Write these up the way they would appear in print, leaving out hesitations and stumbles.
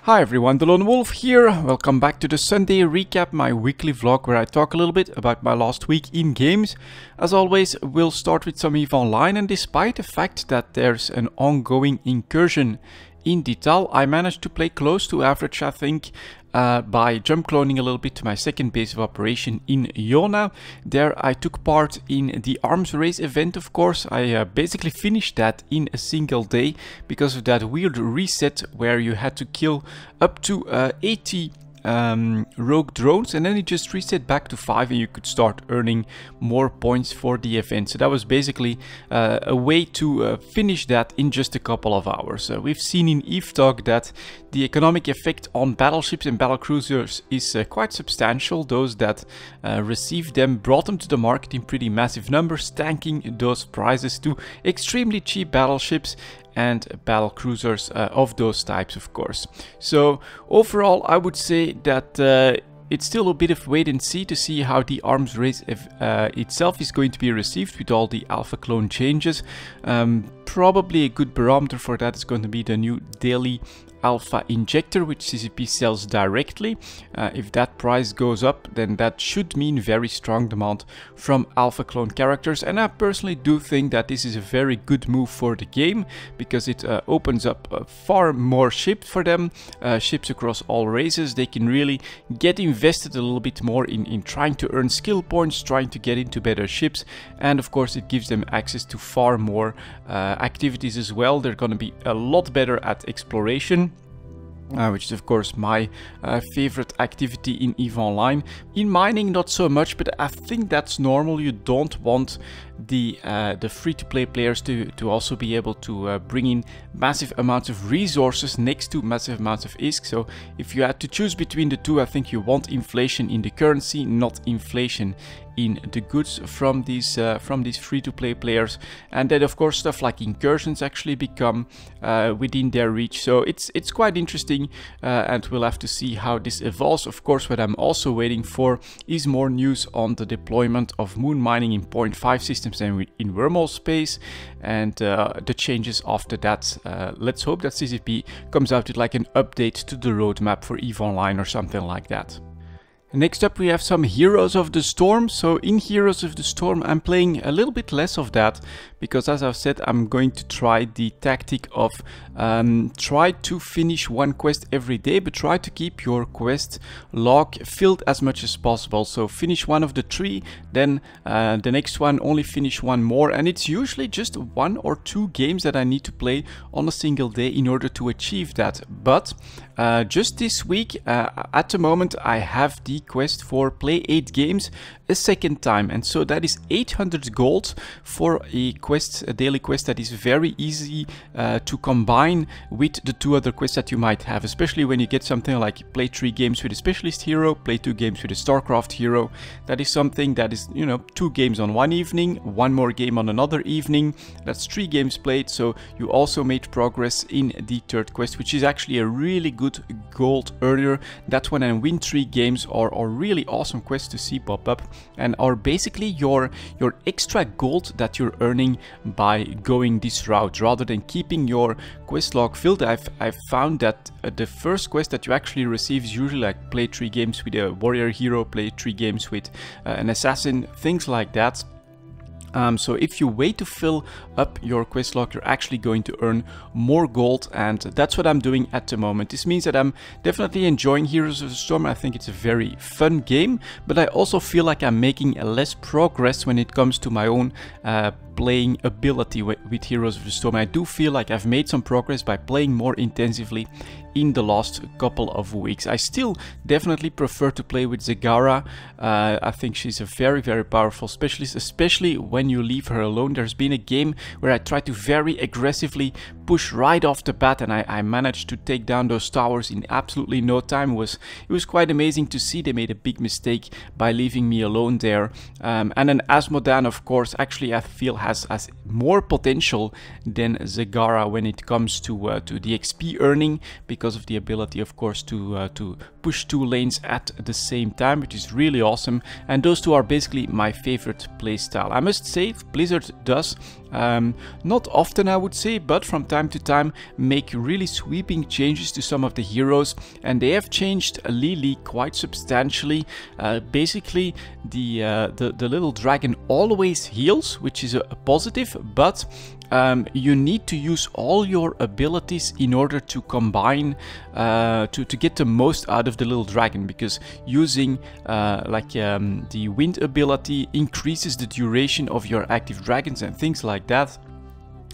Hi everyone, delonewolf here. Welcome back to the Sunday recap, my weekly vlog where I talk a little bit about my last week in games. As always, we'll start with some EVE Online, and despite the fact that there's an ongoing incursion in Detail, I managed to play close to average, I think, by jump cloning a little bit to my second base of operation in Iona. There I took part in the arms race event, of course. I basically finished that in a single day because of that weird reset where you had to kill up to 80 rogue drones, and then it just reset back to 5 and you could start earning more points for the event. So that was basically a way to finish that in just a couple of hours. We've seen in EVE Talk that the economic effect on battleships and battlecruisers is quite substantial. Those that received them brought them to the market in pretty massive numbers, tanking those prices to extremely cheap battleships and battlecruisers of those types, of course. So overall, I would say that it's still a bit of wait and see to see how the arms race itself is going to be received with all the alpha clone changes. Probably a good barometer for that is going to be the new daily alpha injector, which CCP sells directly. If that price goes up, then that should mean very strong demand from alpha clone characters, and I personally do think that this is a very good move for the game because it opens up far more ships for them, ships across all races. They can really get invested a little bit more in trying to earn skill points, trying to get into better ships, and of course it gives them access to far more activities as well. They're going to be a lot better at exploration, which is of course my favorite activity in EVE Online. In mining not so much, but I think that's normal. You don't want the free-to-play players to also be able to bring in massive amounts of resources next to massive amounts of ISK. So if you had to choose between the two, I think you want inflation in the currency, not inflation in the goods from these free-to-play players. And then of course stuff like incursions actually become within their reach. So it's quite interesting, and we'll have to see how this evolves. Of course, what I'm also waiting for is more news on the deployment of moon mining in 0.5 systems and in wormhole space, and the changes after that. Let's hope that CCP comes out with like an update to the roadmap for EVE Online or something like that. Next up we have some Heroes of the Storm. So in Heroes of the Storm I'm playing a little bit less of that because, as I've said, I'm going to try the tactic of try to finish one quest every day, but try to keep your quest log filled as much as possible. So finish one of the 3, then the next one only finish one more, and it's usually just 1 or 2 games that I need to play on a single day in order to achieve that. But just this week, at the moment, I have the quest for play 8 games a second time, and so that is 800 gold for a daily quest that is very easy to combine with the 2 other quests that you might have, especially when you get something like play 3 games with a specialist hero, play 2 games with a StarCraft hero. That is something that is, you know, 2 games on one evening, 1 more game on another evening. That's 3 games played, so you also made progress in the 3rd quest, which is actually a really good gold earner. That's when I win 3 games or really awesome quests to see pop up, and are basically your extra gold that you're earning by going this route rather than keeping your quest log filled. I've found that the first quest that you actually receive is usually like play 3 games with a warrior hero, play 3 games with an assassin, things like that. So if you wait to fill up your quest log, you're actually going to earn more gold, and that's what I'm doing at the moment. This means that I'm definitely enjoying Heroes of the Storm. I think it's a very fun game, but I also feel like I'm making less progress when it comes to my own playing ability with Heroes of the Storm. I do feel like I've made some progress by playing more intensively in the last couple of weeks. I still definitely prefer to play with Zagara. I think she's a very, very powerful specialist, especially when you leave her alone. There's been a game where I tried to very aggressively push right off the bat, and I managed to take down those towers in absolutely no time. It was quite amazing to see. They made a big mistake by leaving me alone there. And then Asmodan, of course, actually I feel has more potential than Zagara when it comes to the XP earning, because of the ability, of course, to push 2 lanes at the same time, which is really awesome. And those 2 are basically my favorite playstyle. I must say, Blizzard does, not often I would say, but from time time to time make really sweeping changes to some of the heroes, and they have changed Lily quite substantially. Basically, the little dragon always heals, which is a positive, but you need to use all your abilities in order to combine to get the most out of the little dragon, because using the wind ability increases the duration of your active dragons and things like that.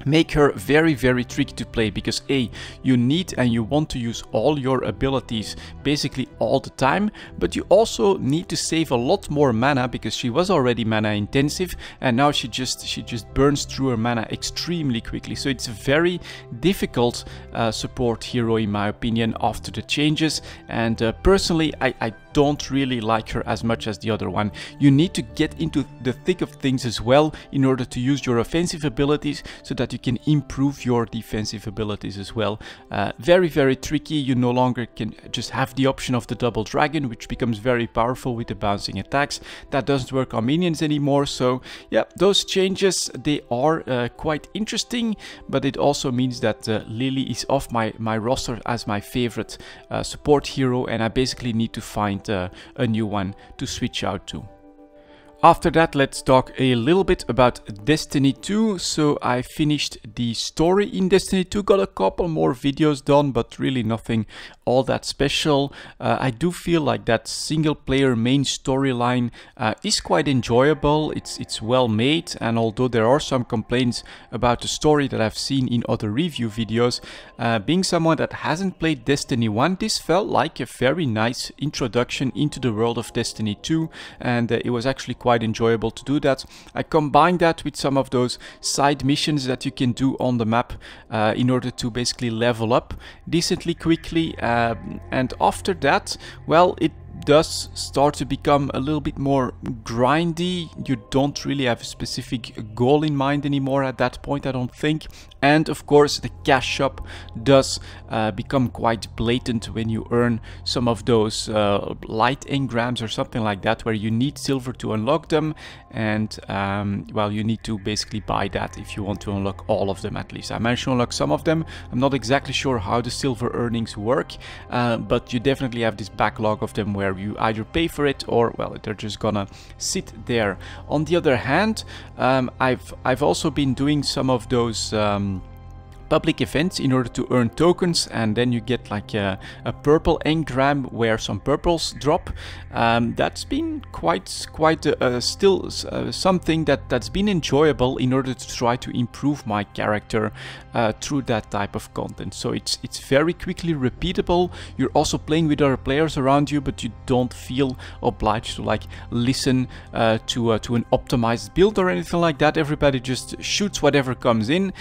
Make her very, very tricky to play, because A, you need and you want to use all your abilities basically all the time, but you also need to save a lot more mana, because she was already mana intensive and now she just burns through her mana extremely quickly. So it's a very difficult support hero in my opinion after the changes, and personally I don't really like her as much as the other one. You need to get into the thick of things as well in order to use your offensive abilities, so that you can improve your defensive abilities as well. Very, very tricky. You no longer can just have the option of the double dragon, which becomes very powerful with the bouncing attacks. That doesn't work on minions anymore. So yeah, those changes, they are quite interesting, but it also means that Lily is off my roster as my favorite support hero, and I basically need to find a new one to switch out to. After that, let's talk a little bit about Destiny 2. So I finished the story in Destiny 2, got a couple more videos done, but really nothing all that special. I do feel like that single player main storyline is quite enjoyable. It's well made, and although there are some complaints about the story that I've seen in other review videos, being someone that hasn't played Destiny 1, this felt like a very nice introduction into the world of Destiny 2, and it was actually quite enjoyable to do that. I combined that with some of those side missions that you can do on the map in order to basically level up decently quickly, and after that, well, it does start to become a little bit more grindy. You don't really have a specific goal in mind anymore at that point, I don't think. And of course, the cash shop does become quite blatant when you earn some of those light engrams or something like that, where you need silver to unlock them. And well, you need to basically buy that if you want to unlock all of them at least. I managed to unlock some of them. I'm not exactly sure how the silver earnings work, but you definitely have this backlog of them where you either pay for it or, well, they're just gonna sit there. On the other hand, I've also been doing some of those public events in order to earn tokens, and then you get like a purple engram where some purples drop. That's been quite still something that's been enjoyable in order to try to improve my character through that type of content. So it's very quickly repeatable. You're also playing with other players around you, but you don't feel obliged to like listen to an optimized build or anything like that. Everybody just shoots whatever comes in,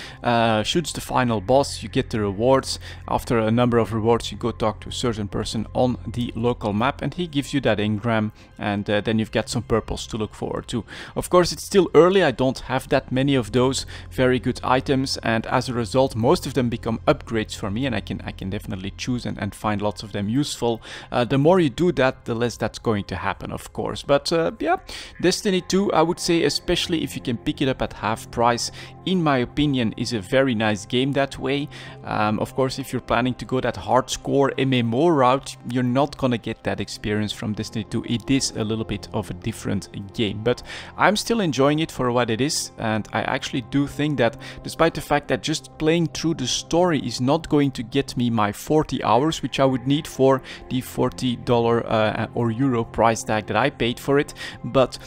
shoots the final boss, you get the rewards. After a number of rewards, you go talk to a certain person on the local map, and he gives you that engram, and then you've got some purples to look forward to. Of course, it's still early. I don't have that many of those very good items, and as a result, most of them become upgrades for me, and I can definitely choose and find lots of them useful. The more you do that, the less that's going to happen, of course. But yeah, Destiny 2, I would say, especially if you can pick it up at half price, in my opinion, is a very nice game that way. Of course, if you're planning to go that hardcore MMO route, you're not gonna get that experience from Destiny 2. It is a little bit of a different game, but I'm still enjoying it for what it is, and I actually do think that despite the fact that just playing through the story is not going to get me my 40 hours, which I would need for the $40 or euro price tag that I paid for it, but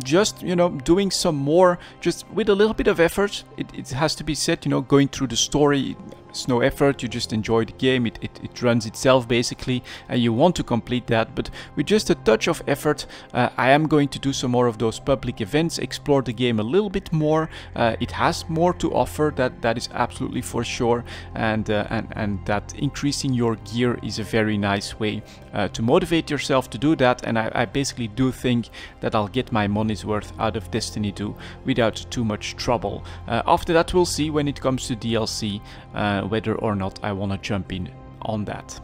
just, you know, doing some more, just with a little bit of effort, it has to be said, you know, going through the story, it's no effort, you just enjoy the game, it runs itself basically, and you want to complete that. But with just a touch of effort, I am going to do some more of those public events, explore the game a little bit more. It has more to offer, that is absolutely for sure, and that increasing your gear is a very nice way to motivate yourself to do that, and I basically do think that I'll get my money's worth out of Destiny 2 without too much trouble. After that, we'll see when it comes to DLC whether or not I want to jump in on that.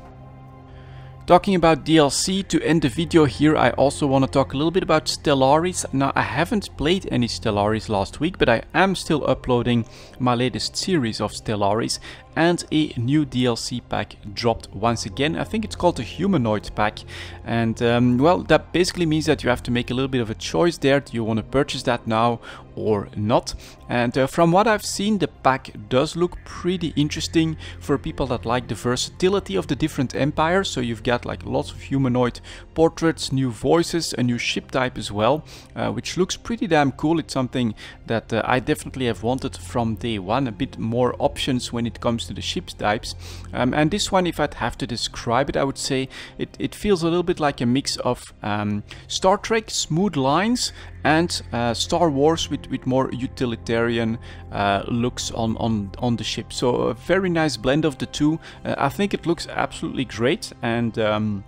Talking about DLC, to end the video here, I also want to talk a little bit about Stellaris. Now, I haven't played any Stellaris last week, but I am still uploading my latest series of Stellaris, and a new DLC pack dropped once again. I think it's called the Humanoid pack, and well, that basically means that you have to make a little bit of a choice there. Do you want to purchase that now or not? And from what I've seen, the pack does look pretty interesting for people that like the versatility of the different empires. So you've got like lots of humanoid portraits, new voices, a new ship type as well, which looks pretty damn cool. It's something that I definitely have wanted from day one, a bit more options when it comes to the ship types. And this one, if I'd have to describe it, I would say it feels a little bit like a mix of Star Trek, smooth lines, and Star Wars with more utilitarian looks on the ship. So a very nice blend of the two. I think it looks absolutely great, and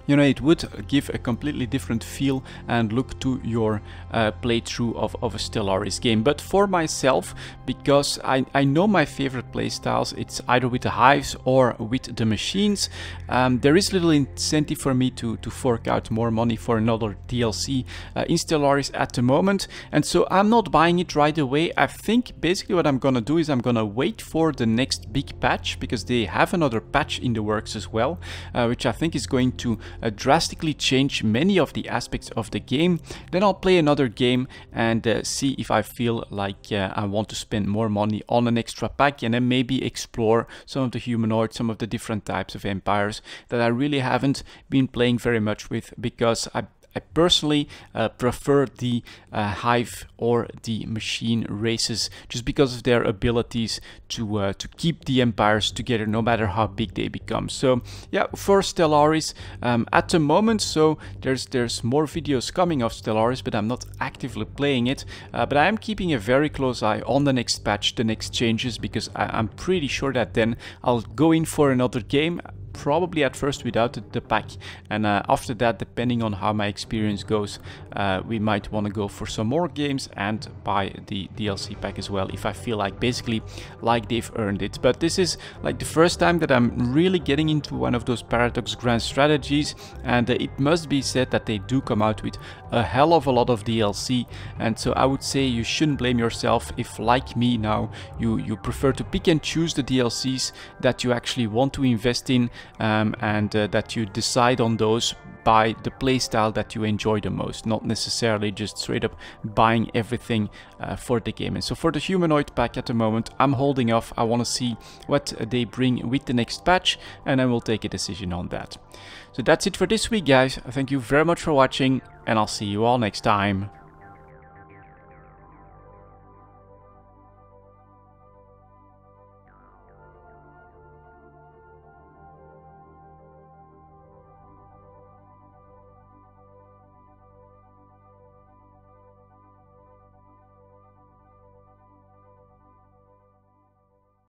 you know, it would give a completely different feel and look to your playthrough of a Stellaris game. But for myself, because I know my favorite playstyles, it's either with the hives or with the machines, there is little incentive for me to fork out more money for another DLC in Stellaris at the moment, and so I'm not buying it right away. I think basically what I'm gonna do is I'm gonna wait for the next big patch, because they have another patch in the works as well, which I think is going to drastically change many of the aspects of the game. Then I'll play another game and see if I feel like I want to spend more money on an extra pack, and then maybe explore some of the humanoids, some of the different types of empires that I really haven't been playing very much with, because I personally prefer the hive or the machine races, just because of their abilities to keep the empires together no matter how big they become. So yeah, for Stellaris at the moment, so there's more videos coming of Stellaris, but I'm not actively playing it, but I am keeping a very close eye on the next patch, the next changes, because I'm pretty sure that then I'll go in for another game, probably at first without the pack, and after that, depending on how my experience goes, we might want to go for some more games and buy the DLC pack as well, if I feel like basically like they've earned it. But this is like the first time that I'm really getting into one of those Paradox grand strategies, and it must be said that they do come out with a hell of a lot of DLC, and so I would say you shouldn't blame yourself if, like me now, you prefer to pick and choose the DLCs that you actually want to invest in, and that you decide on those by the playstyle that you enjoy the most, not necessarily just straight up buying everything for the game. And so for the humanoid pack at the moment, I'm holding off. I want to see what they bring with the next patch, and I will take a decision on that. So that's it for this week, guys. Thank you very much for watching, and I'll see you all next time.